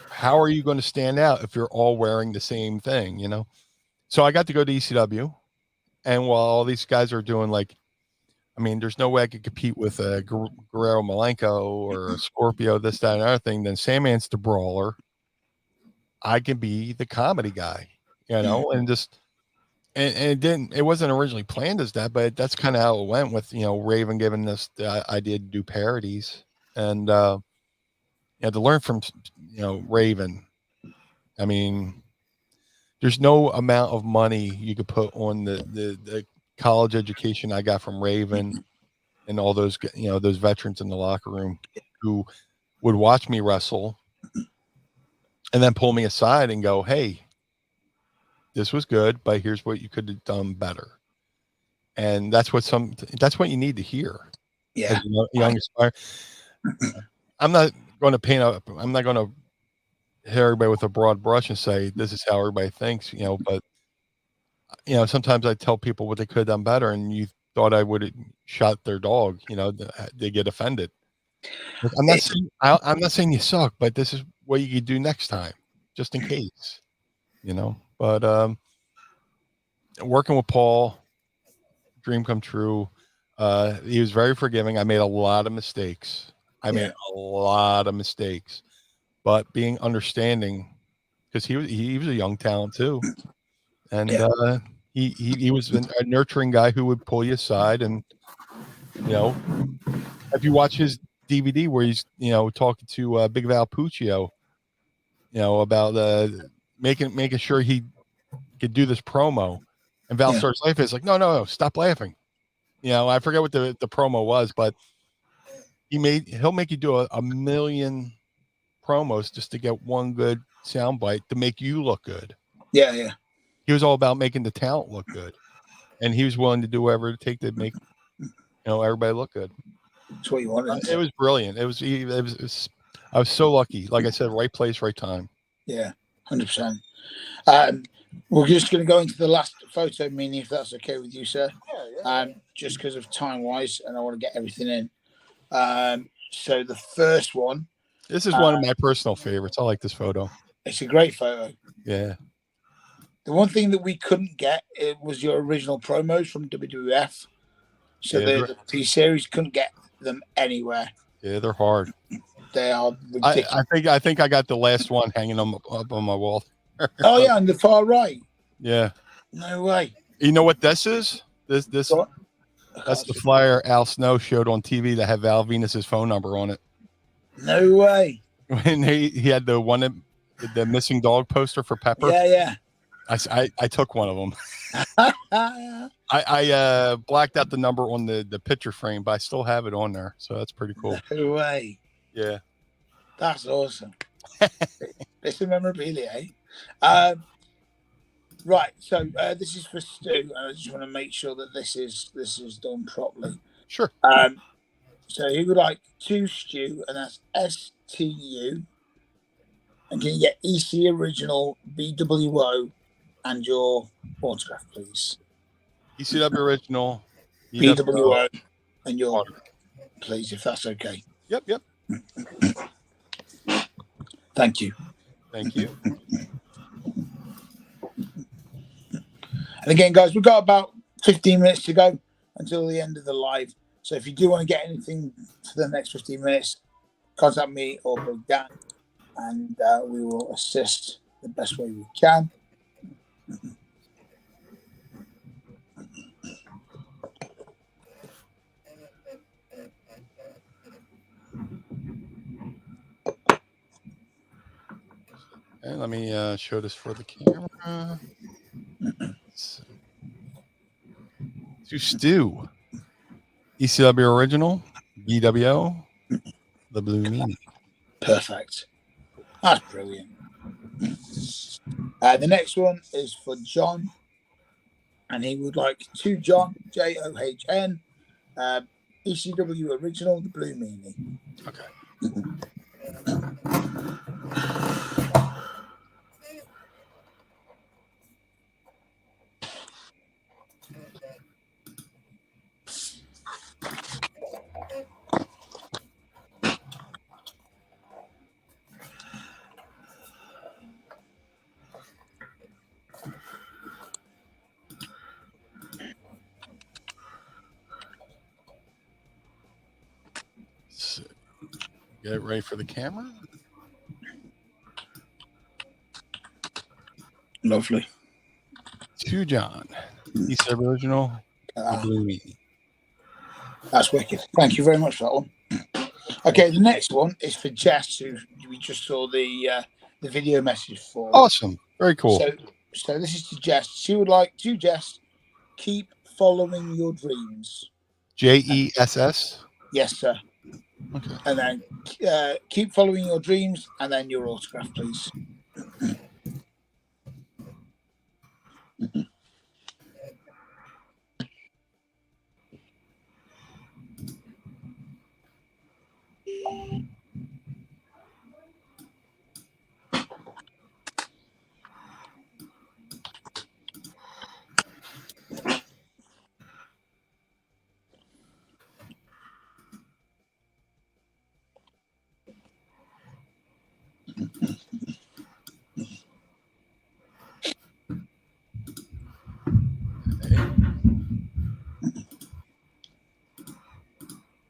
how are you going to stand out if you're all wearing the same thing, So I got to go to ECW. And while all these guys are doing there's no way I could compete with a Guerrero Malenko or a Scorpio, this, that, and other thing. Then Sandman's the brawler. I can be the comedy guy, and it wasn't originally planned as that, but that's kind of how it went with, Raven giving us the idea to do parodies and, to learn from, Raven. I mean, there's no amount of money you could put on the college education I got from Raven and all those, those veterans in the locker room who would watch me wrestle and then pull me aside and go, hey, this was good, but here's what you could have done better. And that's what you need to hear. Yeah. As young aspire. I'm not going to hit everybody with a broad brush and say, this is how everybody thinks, but sometimes I tell people what they could have done better. And you thought I would have shot their dog, they get offended. I'm not saying you suck, but this is what you could do next time, just in case, but, working with Paul, dream come true. He was very forgiving. I made a lot of mistakes. But being understanding, because he was a young talent too. And, he was a nurturing guy who would pull you aside. And, if you watch his DVD where he's, talking to Big Val Puccio, about making sure he could do this promo, and Val starts laughing. It's like, no, stop laughing. I forget what the promo was, but he'll make you do a million promos just to get one good soundbite to make you look good. Yeah. He was all about making the talent look good, and he was willing to do whatever it take to make everybody looked good. That's what you want. It was brilliant. It was. I was so lucky. Like I said, right place, right time. Yeah, 100%. We're just going to go into the last photo, Meanie, if that's okay with you, sir. Yeah. Just because of time wise, and I want to get everything in. So the first one. This is one of my personal favorites. I like this photo. It's a great photo. Yeah. The one thing that we couldn't get it was your original promos from WWF. So the T series couldn't get them anywhere. Yeah, they're hard. They are ridiculous. I think I got the last one hanging up on my wall. Oh yeah, on the far right. Yeah. No way. You know what this is? This that's the flyer Al Snow showed on TV that had Val Venus's phone number on it. No way. When he had the missing dog poster for Pepper. Yeah. I took one of them. I blacked out the number on the picture frame, but I still have it on there, so that's pretty cool. No way. Yeah, that's awesome. It's a memorabilia, eh? Right, so this is for Stu. I just want to make sure that this is done properly. Sure. So he would like to Stu, and that's STU. And can you get EC original, BWO, and your autograph, please? ECW original, BWO, and your please, if that's okay. Yep. Thank you. Thank you. And again, guys, we've got about 15 minutes to go until the end of the live. So if you do want to get anything for the next 15 minutes, contact me or Big Dan, and we will assist the best way we can. Okay, let me show this for the camera. To Stu, ECW original, BWO, the Blue Meanie. Perfect. That's brilliant. The next one is for John, and he would like to John, JOHN, ECW original, the Blue Meanie. Okay. Get it ready for the camera. Lovely. To John, ECW original, the Blue Meanie. That's wicked. Thank you very much for that one. Okay, the next one is for Jess, who we just saw the video message for. Awesome. Very cool. So this is to Jess. She would like to Jess, keep following your dreams. JESS? Yes, sir. Okay. And then keep following your dreams, and then your autograph, please.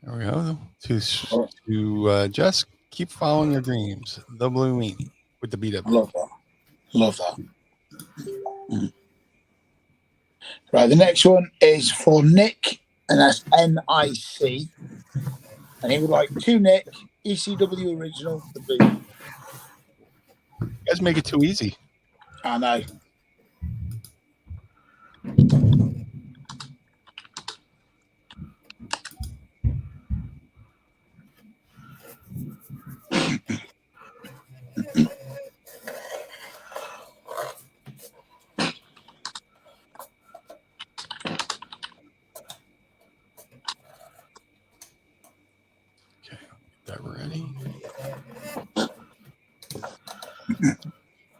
There we go. To Jess, keep following your dreams. The Blue Meanie with the BW. Love that. Mm. Right, the next one is for Nick, and that's NIC. And he would like to Nick, ECW original, the Blue. You guys make it too easy. I know.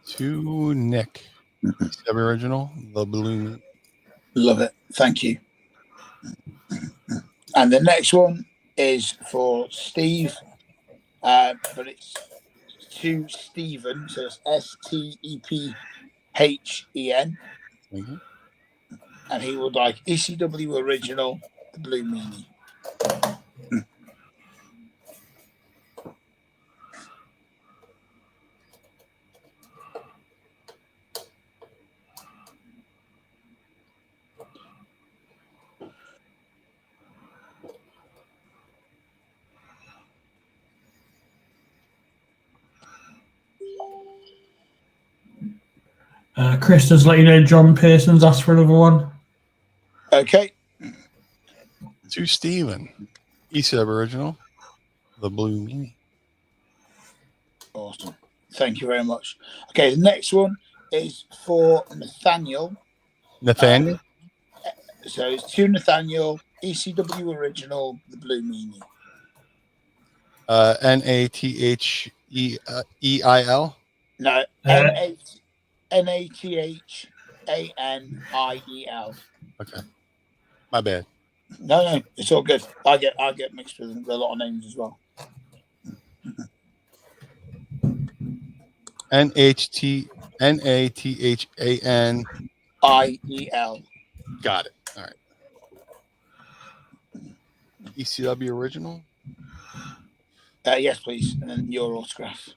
To Nick. ECW original, the Blue. Love it. Thank you. And the next one is for Steve, but it's to Stephen. So it's STEPHEN. Mm-hmm. And he would like ECW original, the Blue Meanie. Chris does let you know John Pearson's asked for another one. Okay. To Stephen. ECW original, the Blue Meanie. Awesome. Thank you very much. Okay, the next one is for Nathaniel. Nathaniel? So it's to Nathaniel, ECW original, the Blue Meanie. NATHEIL? No, NATHANIEL. Okay. My bad. No, it's all good. I get mixed with a lot of names as well. NATHANIEL. Got it. All right. ECW original? Yes, please. And then your autograph.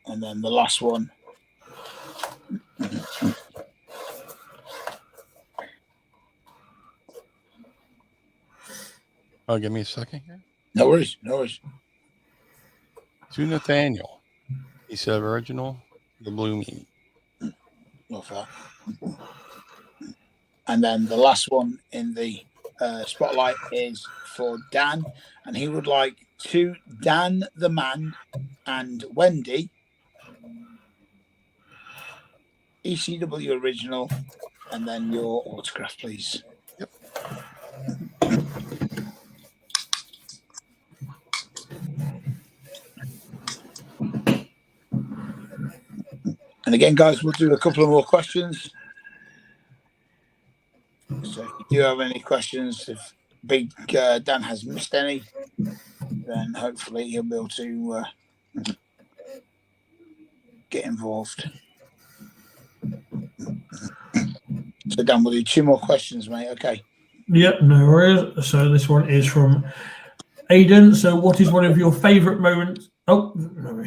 And then the last one. Oh, give me a second here. No worries. To Nathaniel. ECW original, the Blue Meanie. Love that. And then the last one in the spotlight is for Dan, and he would like to Dan the Man and Wendy, ECW original, and then your autograph, please. Yep. And again, guys, we'll do a couple of more questions. So if you do have any questions, if Big Dan has missed any, then hopefully he'll be able to get involved. So Dan, we'll do 2 more questions, mate. Okay. Yep, no worries. So this one is from Aidan. So what is one of your favourite moments? Oh, no.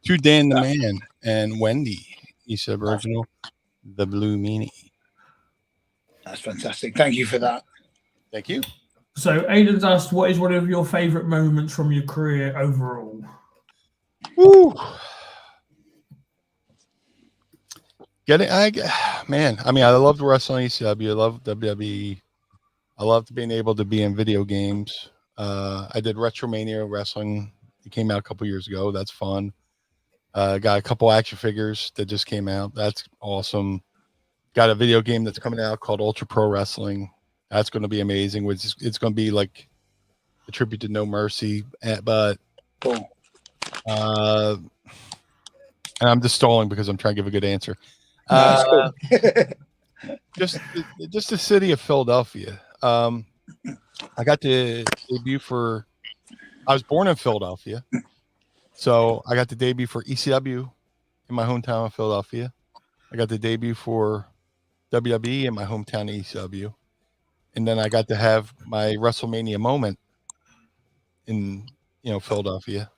To Dan the Man and Wendy, ECW original, the Blue Meanie. That's fantastic. Thank you for that. Thank you. So Aidan's asked, what is one of your favourite moments from your career overall? Woo. Man, I mean, I loved wrestling ECW. I loved WWE. I loved being able to be in video games. I did Retromania wrestling. It came out a couple years ago. That's fun. Got a couple action figures that just came out. That's awesome. Got a video game that's coming out called Ultra Pro Wrestling. That's going to be amazing. It's going to be like a tribute to No Mercy. But cool. And I'm just stalling because I'm trying to give a good answer. Cool. just the city of Philadelphia. I got to debut for. I was born in Philadelphia, so I got to debut for ECW in my hometown of Philadelphia. I got to debut for WWE in my hometown of ECW, and then I got to have my WrestleMania moment in Philadelphia.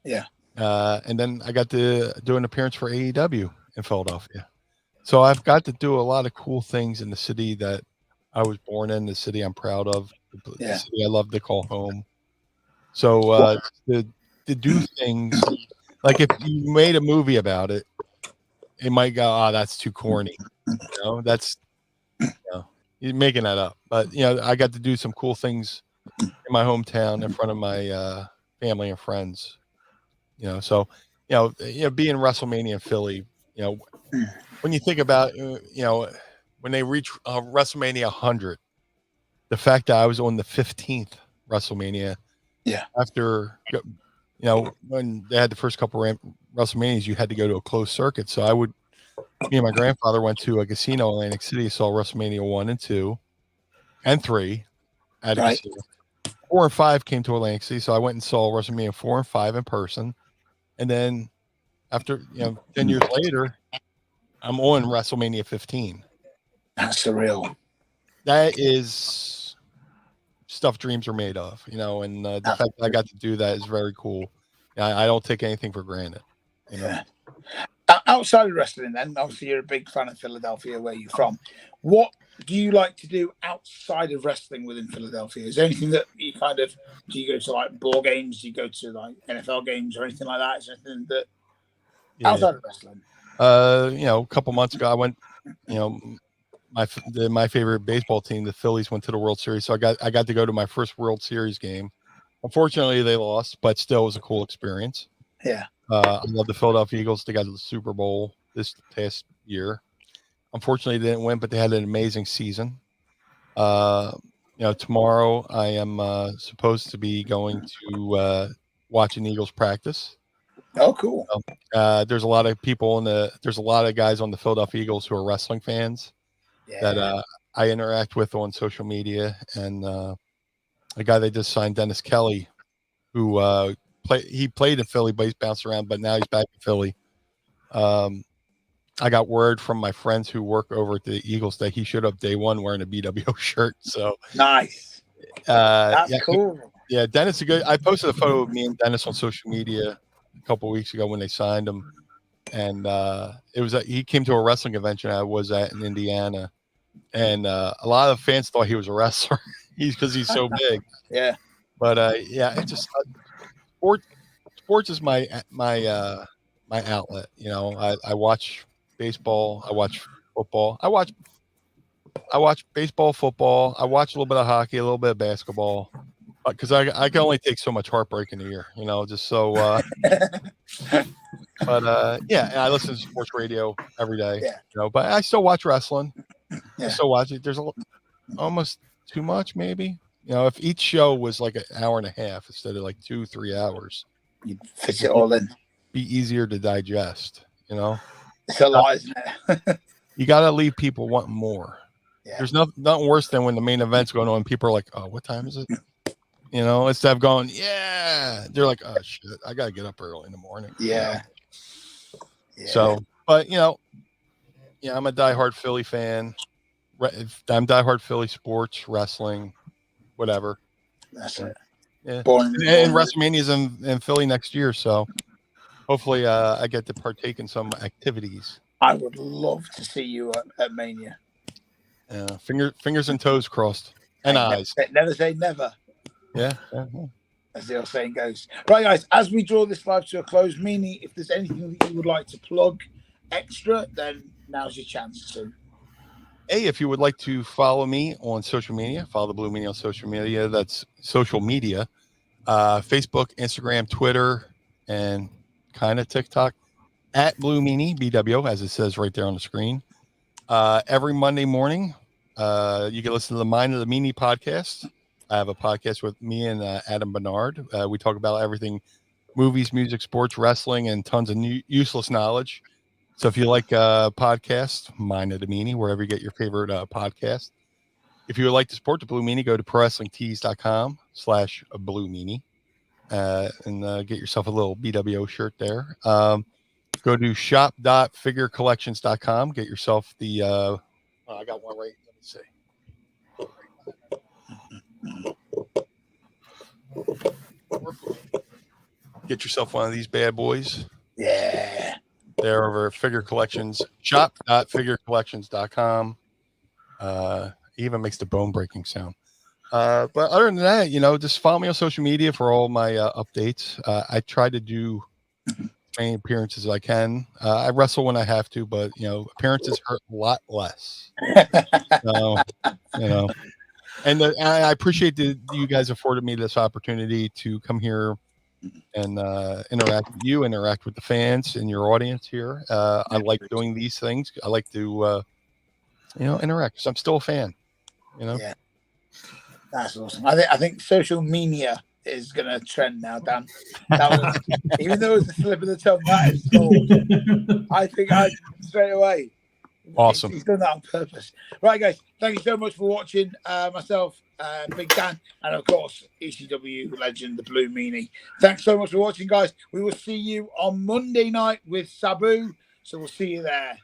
Yeah. And then I got to do an appearance for AEW in Philadelphia. So I've got to do a lot of cool things in the city that I was born in, the city I'm proud of, the city I love to call home. So to do things like if you made a movie about it, it might go, oh, that's too corny. That's you're making that up. But I got to do some cool things in my hometown in front of my family and friends. So being WrestleMania in Philly, when you think about, when they reach WrestleMania 100, the fact that I was on the 15th WrestleMania, after, when they had the first couple of WrestleManias, you had to go to a closed circuit. So me and my grandfather went to a casino in Atlantic City, saw WrestleMania 1 and 2 and 3 at a casino. 4 and 5 came to Atlantic City, so I went and saw WrestleMania 4 and 5 in person. And then after 10 years later, I'm on WrestleMania 15. That's surreal. That is stuff dreams are made of, and the fact that I got to do that is very cool. I don't take anything for granted. Outside of wrestling, then, obviously you're a big fan of Philadelphia, where you're from. What do you like to do outside of wrestling within Philadelphia? Is there anything that you do you go to like ball games? Do you go to like NFL games or anything like that? Is there anything that outside of wrestling? A couple months ago, I went, my favorite baseball team, the Phillies, went to the World Series. So I got to go to my first World Series game. Unfortunately, they lost, but still it was a cool experience. Yeah. I love the Philadelphia Eagles. They got to the Super Bowl this past year. Unfortunately, they didn't win, but they had an amazing season. Tomorrow I am supposed to be going to watch an Eagles practice. Oh, cool. There's a lot of people there's a lot of guys on the Philadelphia Eagles who are wrestling fans that I interact with on social media. And a guy they just signed, Dennis Kelly, who he played in Philly, but he's bounced around, but now he's back in Philly. I got word from my friends who work over at the Eagles that he showed up day one wearing a BWO shirt. So nice. That's cool. Yeah, Dennis is I posted a photo of me and Dennis on social media a couple of weeks ago when they signed him, and he came to a wrestling convention I was at in Indiana, and a lot of fans thought he was a wrestler. because he's so big. Yeah. But it's just sports is my outlet. I watch baseball. I watch football. I watch baseball, football. I watch a little bit of hockey, a little bit of basketball, because I can only take so much heartbreak in a year. Just so. But and I listen to sports radio every day. Yeah. But I still watch wrestling. Yeah. I still watch it. There's almost too much, maybe. If each show was like an hour and a half instead of like 2-3 hours, you'd fit it all in. Be easier to digest. It's a lot, isn't it? You got to leave people wanting more. Yeah. There's nothing worse than when the main event's going on and people are like, "Oh, what time is it?" Instead of going, "Yeah," they're like, "Oh shit, I got to get up early in the morning." Yeah. So, but I'm a diehard Philly fan. I'm diehard Philly sports, wrestling, whatever. That's it. Yeah. And WrestleMania's in Philly next year, so hopefully I get to partake in some activities. I would love to see you at Mania. Fingers and toes crossed, and eyes. Never say never. Yeah. As the old saying goes. Right, guys, as we draw this live to a close, Meanie, if there's anything that you would like to plug extra, then now's your chance to. Hey, if you would like to follow me on social media, follow the Blue Meanie on social media. That's social media. Facebook, Instagram, Twitter, and kind of TikTok at Blue Meanie, BWO, as it says right there on the screen. Every Monday morning, you can listen to the Mind of the Meanie podcast. I have a podcast with me and Adam Bernard. We talk about everything movies, music, sports, wrestling, and tons of useless knowledge. So if you like podcasts, Mind of the Meanie, wherever you get your favorite podcast. If you would like to support the Blue Meanie, go to prowrestlingtees.com/Blue Meanie and get yourself a little BWO shirt there. Go to shop.figurecollections.com. Get yourself the I got one right. Let me see. Get yourself one of these bad boys. Yeah. They're over at Figure Collections, shop.figurecollections.com. Even makes the bone breaking sound. But other than that, just follow me on social media for all my updates. I try to do as many appearances as I can. I wrestle when I have to, but appearances hurt a lot less. So, and I appreciate that you guys afforded me this opportunity to come here and interact with you, interact with the fans and your audience here. I like doing these things. I like to, interact because I'm still a fan. Yeah, that's awesome. I think social media is going to trend now, Dan. That was, even though it was a slip of the tongue, that is gold. I think straight away. Awesome. He's done that on purpose. Right, guys. Thank you so much for watching. Myself, Big Dan, and of course, ECW legend, the Blue Meanie. Thanks so much for watching, guys. We will see you on Monday night with Sabu. So we'll see you there.